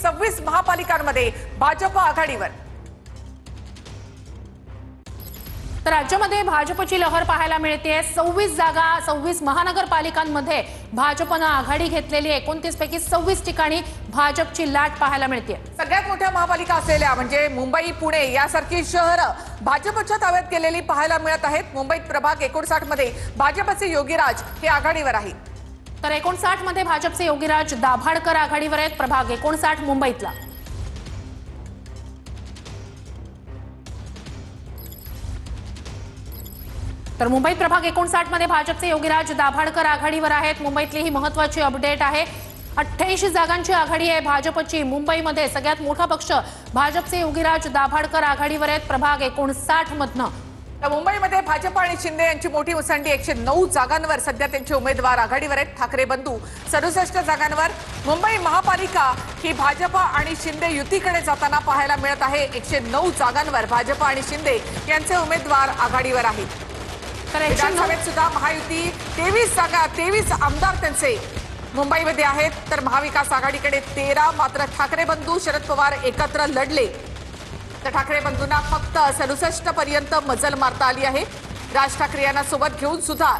26 महापालिकांमध्ये भाजप आघाडीवर। तर राज्यामध्ये भाजपची लहर पाहायला मिळते। 26 जागा 26 महानगरपालिकांमध्ये भाजपने आघाडी घेतलेली आहे। 29 पैकी 26 ठिकाणी भाजपची लाट पाहायला मिळते। सगळ्यात मोठ्या महापालिका असलेल्या म्हणजे मुंबई पुणे यासारखी शहरं भाजपच्या ताब्यात केलेली पाहायला मिळत आहेत। मुंबईत प्रभाग 59 मध्ये भाजपचे योगीराज हे आघाडीवर आहेत। तर 59 मध्ये भाजपचे योगीराज दाभाडकर आघाडीवर आहेत। प्रभाग 59 मुंबईतला। तर मुंबईत प्रभाग 59 मध्ये भाजपचे योगीराज दाभाडकर आघाडीवर आहेत। मुंबईतली ही महत्त्वाची अपडेट आहे। 88 जागांची आघाडी आहे भाजपची। मुंबईमध्ये सगळ्यात मोठा पक्ष भाजपचे योगीराज दाभाडकर आघाडीवर आहेत प्रभाग 59 मधनं। तर मुंबईमध्ये भाजप आणि शिंदे यांची मोठी मुसंडी। 109 जागांवर सध्या त्यांचे उमेदवार आघाडीवर आहेत। ठाकरे बंधू 67 जागांवर। मुंबई महापालिका ही भाजप आणि शिंदे युतीकडे जाताना पाहायला मिळत आहे। 109 जागांवर भाजप आणि शिंदे यांचे उमेदवार आघाडीवर आहेत। विधानसभेत सुद्धा महायुती 23 जागा 23 आमदार त्यांचे मुंबईमध्ये आहेत। तर महाविकास आघाडीकडे 13, मात्र ठाकरे बंधू शरद पवार एकत्र लढले तर ठाकरे बंधूंना फक्त 67 पर्यंत मजल मारता आली आहे। राज ठाकरे यांना सोबत घेऊन सुद्धा